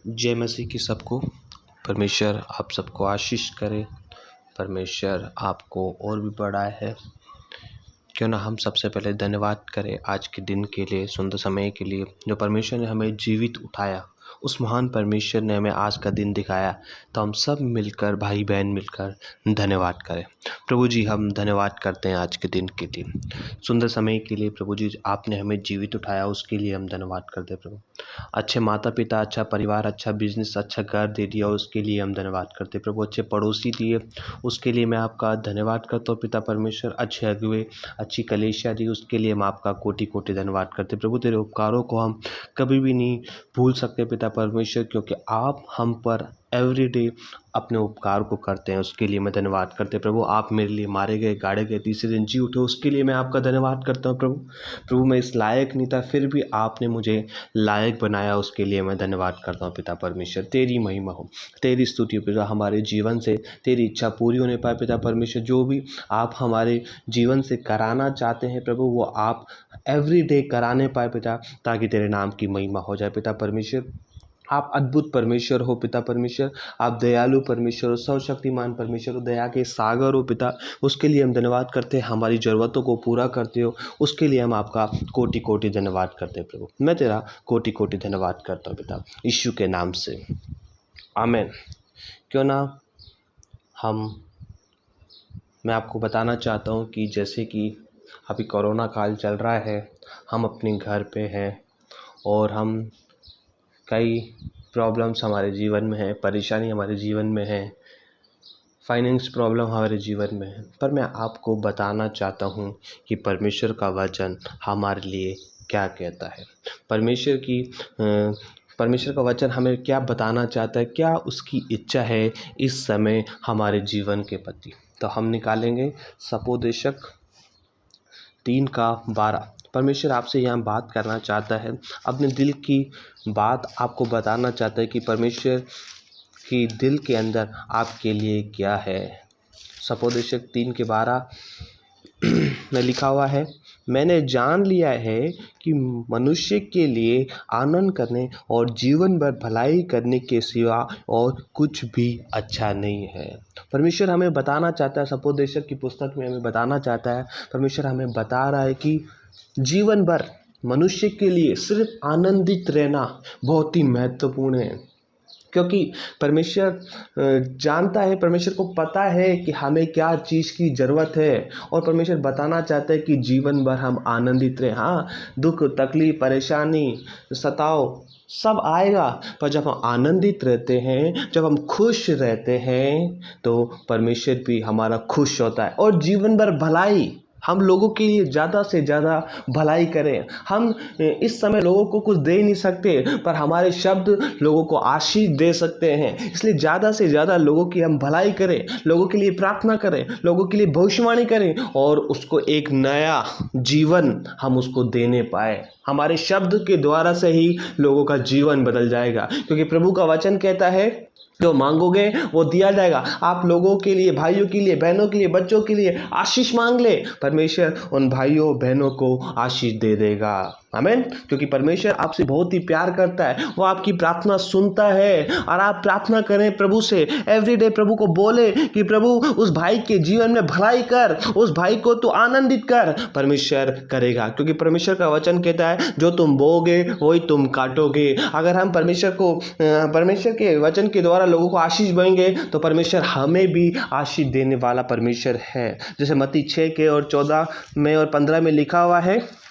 जय मसीह की सबको। परमेश्वर आप सबको आशीष करे। परमेश्वर आपको और भी बढ़ाए है। क्यों ना हम सबसे पहले धन्यवाद करें आज के दिन के लिए, सुंदर समय के लिए, जो परमेश्वर ने हमें जीवित उठाया। उस महान परमेश्वर ने हमें आज का दिन दिखाया, तो हम सब मिलकर, भाई बहन मिलकर धन्यवाद करें। प्रभु जी, हम धन्यवाद करते हैं आज के दिन के लिए, सुंदर समय के लिए। प्रभु जी, आपने हमें जीवित उठाया, उसके लिए हम धन्यवाद करते हैं। प्रभु, अच्छे माता पिता, अच्छा परिवार, अच्छा बिजनेस, अच्छा घर दे दिया, उसके लिए हम धन्यवाद करते हैं। प्रभु, अच्छे पड़ोसी दिए, उसके लिए मैं आपका धन्यवाद करता हूँ पिता परमेश्वर। अच्छे अगुए, अच्छी कलीसिया दी, उसके लिए हम आपका कोटि कोटि धन्यवाद करते हैं। प्रभु, तेरे उपकारों को हम कभी भी नहीं भूल सकते पिता परमेश्वर, क्योंकि आप हम पर एवरीडे अपने उपकार को करते हैं। उसके लिए मैं धन्यवाद करते हैं। प्रभु, आप मेरे लिए मारे गए, गाड़े गए, तीसरे दिन जी उठे, उसके लिए मैं आपका धन्यवाद करता हूँ। प्रभु, मैं इस लायक नहीं था, फिर भी आपने मुझे लायक बनाया, उसके लिए मैं धन्यवाद करता हूँ पिता परमेश्वर। तेरी महिमा हो, तेरी स्तुति हो पिता। हमारे जीवन से तेरी इच्छा पूरी होने पाए पिता परमेश्वर। जो भी आप हमारे जीवन से कराना चाहते हैं प्रभु, वो आप एवरीडे कराने पाए पिता, ताकि तेरे नाम की महिमा हो जाए पिता परमेश्वर। आप अद्भुत परमेश्वर हो पिता परमेश्वर। आप दयालु परमेश्वर हो, सर्वशक्तिमान परमेश्वर हो, दया के सागर हो पिता। उसके लिए हम धन्यवाद करते हैं। हमारी ज़रूरतों को पूरा करते हो, उसके लिए हम आपका कोटि कोटि धन्यवाद करते हैं प्रभु। मैं तेरा कोटि कोटि धन्यवाद करता हूँ पिता, यीशु के नाम से, आमीन। क्यों ना मैं आपको बताना चाहता हूँ कि जैसे कि अभी कोरोना काल चल रहा है, हम अपने घर पे हैं और हम कई प्रॉब्लम्स हमारे जीवन में है, परेशानी हमारे जीवन में है, फाइनेंस प्रॉब्लम हमारे जीवन में है। पर मैं आपको बताना चाहता हूँ कि परमेश्वर का वचन हमारे लिए क्या कहता है। परमेश्वर का वचन हमें क्या बताना चाहता है, क्या उसकी इच्छा है इस समय हमारे जीवन के प्रति। तो हम निकालेंगे सपोदेशक 3:12। परमेश्वर आपसे यहाँ बात करना चाहता है, अपने दिल की बात आपको बताना चाहता है कि परमेश्वर की दिल के अंदर आपके लिए क्या है। सपोदेशक 3:12 में लिखा हुआ है, मैंने जान लिया है कि मनुष्य के लिए आनंद करने और जीवन भर भलाई करने के सिवा और कुछ भी अच्छा नहीं है। परमेश्वर हमें बताना चाहता है, सपोदेशक की पुस्तक में हमें बताना चाहता है, परमेश्वर हमें बता रहा है कि जीवन भर मनुष्य के लिए सिर्फ आनंदित रहना बहुत ही महत्वपूर्ण है। क्योंकि परमेश्वर जानता है, परमेश्वर को पता है कि हमें क्या चीज़ की ज़रूरत है, और परमेश्वर बताना चाहता है कि जीवन भर हम आनंदित रहें। हाँ, दुख, तकलीफ, परेशानी, सताव सब आएगा, पर जब हम आनंदित रहते हैं, जब हम खुश रहते हैं, तो परमेश्वर भी हमारा खुश होता है। और जीवन भर भलाई, हम लोगों के लिए ज़्यादा से ज़्यादा भलाई करें। हम इस समय लोगों को कुछ दे नहीं सकते, पर हमारे शब्द लोगों को आशीष दे सकते हैं। इसलिए ज़्यादा से ज़्यादा लोगों की हम भलाई करें, लोगों के लिए प्रार्थना करें, लोगों के लिए भविष्यवाणी करें, और उसको एक नया जीवन हम उसको देने पाए। हमारे शब्द के द्वारा से ही लोगों का जीवन बदल जाएगा, क्योंकि प्रभु का वचन कहता है, जो मांगोगे वो दिया जाएगा। आप लोगों के लिए, भाइयों के लिए, बहनों के लिए, बच्चों के लिए आशीष मांग ले, परमेश्वर उन भाइयों बहनों को आशीष दे देगा। आमीन। क्योंकि परमेश्वर आपसे बहुत ही प्यार करता है, वो आपकी प्रार्थना सुनता है। और आप प्रार्थना करें प्रभु से, एवरीडे प्रभु को बोले कि प्रभु उस भाई के जीवन में भलाई कर, उस भाई को तू आनंदित कर। परमेश्वर करेगा, क्योंकि परमेश्वर का वचन कहता है, जो तुम बोओगे वही तुम काटोगे। अगर हम परमेश्वर के वचन के द्वारा लोगों को आशीष देंगे, तो परमेश्वर हमें भी आशीष देने वाला परमेश्वर है। जैसे मत्ती 6:14 में और 15 में लिखा हुआ है,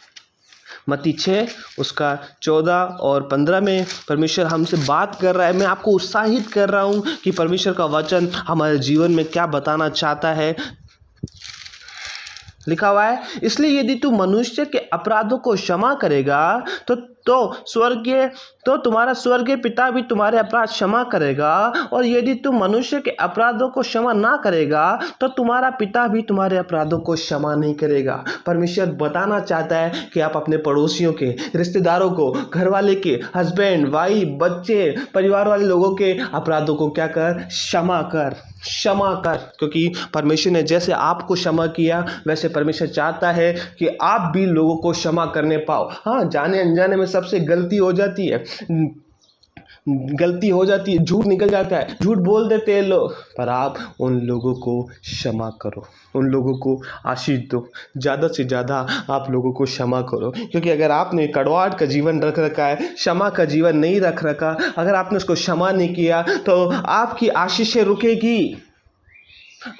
मत्ती 6 उसका 14 और 15 में परमेश्वर हमसे बात कर रहा है। मैं आपको उत्साहित कर रहा हूँ कि परमेश्वर का वचन हमारे जीवन में क्या बताना चाहता है। लिखा हुआ है, इसलिए यदि तू मनुष्य के अपराधों को क्षमा करेगा, तो तुम्हारा स्वर्गीय पिता भी तुम्हारे अपराध क्षमा करेगा। और यदि तू मनुष्य के अपराधों को क्षमा ना करेगा, तो तुम्हारा पिता भी तुम्हारे अपराधों को क्षमा नहीं करेगा। परमेश्वर बताना चाहता है कि आप अपने पड़ोसियों के, रिश्तेदारों को, घर वाले के, हस्बैंड, वाइफ, बच्चे, परिवार वाले लोगों के अपराधों को क्या कर, क्षमा कर। क्योंकि परमेश्वर ने जैसे आपको क्षमा किया, वैसे परमेश्वर चाहता है कि आप भी लोगों को क्षमा करने पाओ। हाँ, जाने अनजाने में सबसे गलती हो जाती है, गलती हो जाती है, झूठ निकल जाता है, झूठ बोल देते हैं लोग, पर आप उन लोगों को क्षमा करो, उन लोगों को आशीष दो, ज़्यादा से ज़्यादा आप लोगों को क्षमा करो। क्योंकि अगर आपने कड़वाहट का जीवन रख रखा है, क्षमा का जीवन नहीं रख रखा, अगर आपने उसको क्षमा नहीं किया तो आपकी आशीषें रुकेगी,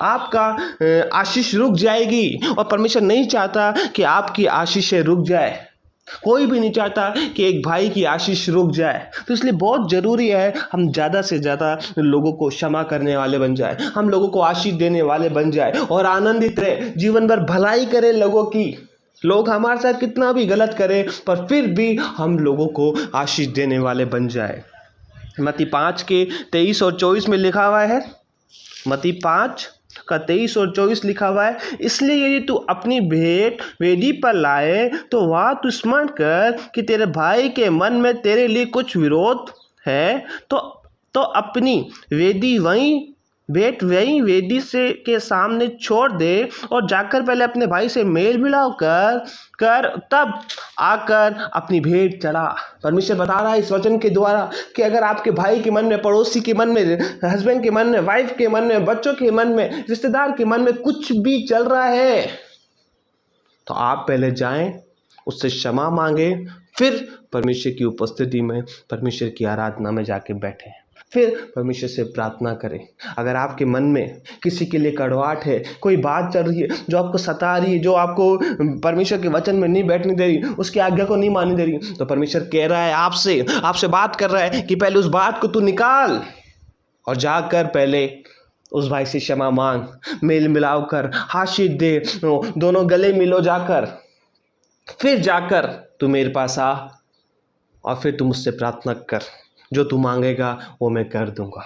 आपका आशीष रुक जाएगी। और परमेश्वर नहीं चाहता कि आपकी आशीषें रुक जाए, कोई भी नहीं चाहता कि एक भाई की आशीष रुक जाए। तो इसलिए बहुत ज़रूरी है हम ज़्यादा से ज़्यादा लोगों को क्षमा करने वाले बन जाए, हम लोगों को आशीष देने वाले बन जाए और आनंदित रहे, जीवन भर भलाई करें लोगों की। लोग हमारे साथ कितना भी गलत करें पर फिर भी हम लोगों को आशीष देने वाले बन जाए। मत्ती 5:23 और 24 में लिखा हुआ है, मत्ती 5:23 और 24 लिखा हुआ है, इसलिए यदि तू अपनी भेंट वेदी पर लाए तो वहाँ तू स्मरण कर कि तेरे भाई के मन में तेरे लिए कुछ विरोध है, तो अपनी भेंट वहीं वेदी से के सामने छोड़ दे और जाकर पहले अपने भाई से मेल मिलाप कर तब आकर अपनी भेंट चढ़ा। परमेश्वर बता रहा है इस वचन के द्वारा कि अगर आपके भाई के मन में, पड़ोसी के मन में, हस्बैंड के मन में, वाइफ के मन में, बच्चों के मन में, रिश्तेदार के मन में कुछ भी चल रहा है तो आप पहले जाएं, उससे क्षमा मांगे, फिर परमेश्वर की उपस्थिति में, परमेश्वर की आराधना में जाके बैठें, फिर परमेश्वर से प्रार्थना करें। अगर आपके मन में किसी के लिए कड़वाहट है, कोई बात चल रही है जो आपको सता रही है, जो आपको परमेश्वर के वचन में नहीं बैठने दे रही, उसकी आज्ञा को नहीं मानने दे रही, तो परमेश्वर कह रहा है आपसे बात कर रहा है कि पहले उस बात को तू निकाल और जाकर पहले उस भाई से क्षमा मांग, मेल मिलाप कर, आशीष दे, दोनों गले मिलो जाकर, फिर जाकर तू मेरे पास आ और फिर तू मुझसे प्रार्थना कर, जो तू मांगेगा वो मैं कर दूंगा।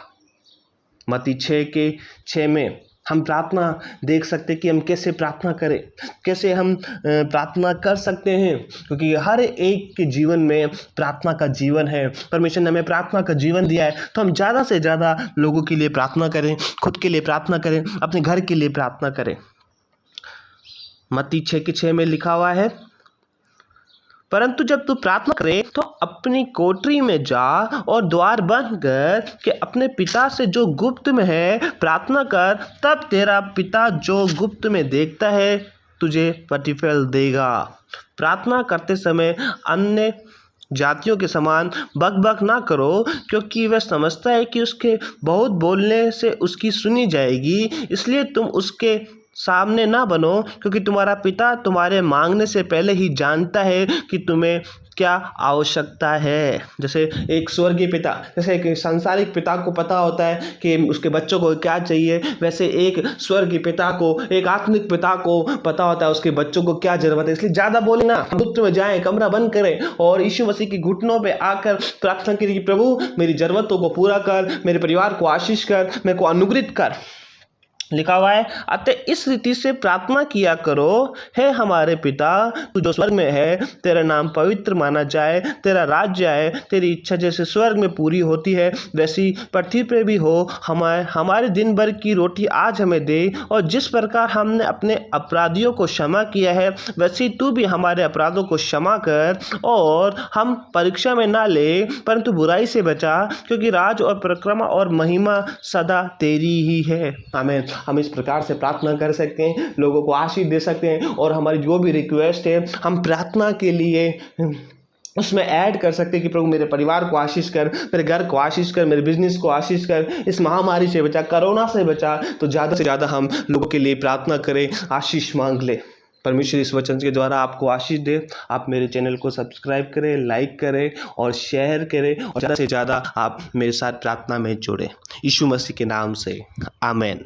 मत्ती 6:6 में हम प्रार्थना देख सकते कि हम कैसे प्रार्थना करें, कैसे हम प्रार्थना कर सकते हैं, क्योंकि हर एक के जीवन में प्रार्थना का जीवन है। परमेश्वर ने हमें प्रार्थना का जीवन दिया है, तो हम ज़्यादा से ज़्यादा लोगों के लिए प्रार्थना करें, खुद के लिए प्रार्थना करें, अपने घर के लिए प्रार्थना करें। मत्ती 6:6 में लिखा हुआ है, परंतु जब तू प्रार्थना करे तो अपनी कोठरी में जा और द्वार बंद कर के अपने पिता से जो गुप्त में है प्रार्थना कर, तब तेरा पिता जो गुप्त में देखता है तुझे प्रतिफल देगा। प्रार्थना करते समय अन्य जातियों के समान बक ना करो, क्योंकि वह समझता है कि उसके बहुत बोलने से उसकी सुनी जाएगी, इसलिए तुम उसके सामने ना बनो, क्योंकि तुम्हारा पिता तुम्हारे मांगने से पहले ही जानता है कि तुम्हें क्या आवश्यकता है। जैसे एक स्वर्गीय पिता, जैसे एक सांसारिक पिता को पता होता है कि उसके बच्चों को क्या चाहिए, वैसे एक स्वर्गीय पिता को, एक आत्मिक पिता को पता होता है उसके बच्चों को क्या जरूरत है। इसलिए ज़्यादा बोले ना, गुप्त में जाएं, कमरा बंद करें और यीशु मसीह की घुटनों पे आकर प्रार्थना करें कि प्रभु मेरी ज़रूरतों को पूरा कर, मेरे परिवार को आशीष कर, मेरे को अनुग्रहित कर। लिखा हुआ है, अतः इस रीति से प्रार्थना किया करो, हे हमारे पिता तू जो स्वर्ग में है, तेरा नाम पवित्र माना जाए, तेरा राज्य आए, तेरी इच्छा जैसे स्वर्ग में पूरी होती है वैसी पृथ्वी पे भी हो। हमारे दिन भर की रोटी आज हमें दे, और जिस प्रकार हमने अपने अपराधियों को क्षमा किया है वैसे तू भी हमारे अपराधों को क्षमा कर, और हम परीक्षा में ना ले परंतु बुराई से बचा, क्योंकि राज और पराक्रम और महिमा सदा तेरी ही है। आमीन। हम इस प्रकार से प्रार्थना कर सकते हैं, लोगों को आशीष दे सकते हैं, और हमारी जो भी रिक्वेस्ट है हम प्रार्थना के लिए उसमें ऐड कर सकते हैं कि प्रभु मेरे परिवार को आशीष कर, मेरे घर को आशीष कर, मेरे बिजनेस को आशीष कर, इस महामारी से बचा, कोरोना से बचा। तो ज़्यादा से ज़्यादा हम लोगों के लिए प्रार्थना करें, आशीष मांग ले। परमेश्वर इस वचन के द्वारा आपको आशीष दे। आप मेरे चैनल को सब्सक्राइब करें, लाइक करें और शेयर करें, और ज़्यादा से ज़्यादा आप मेरे साथ प्रार्थना में जुड़ें। यीशु मसीह के नाम से आमीन।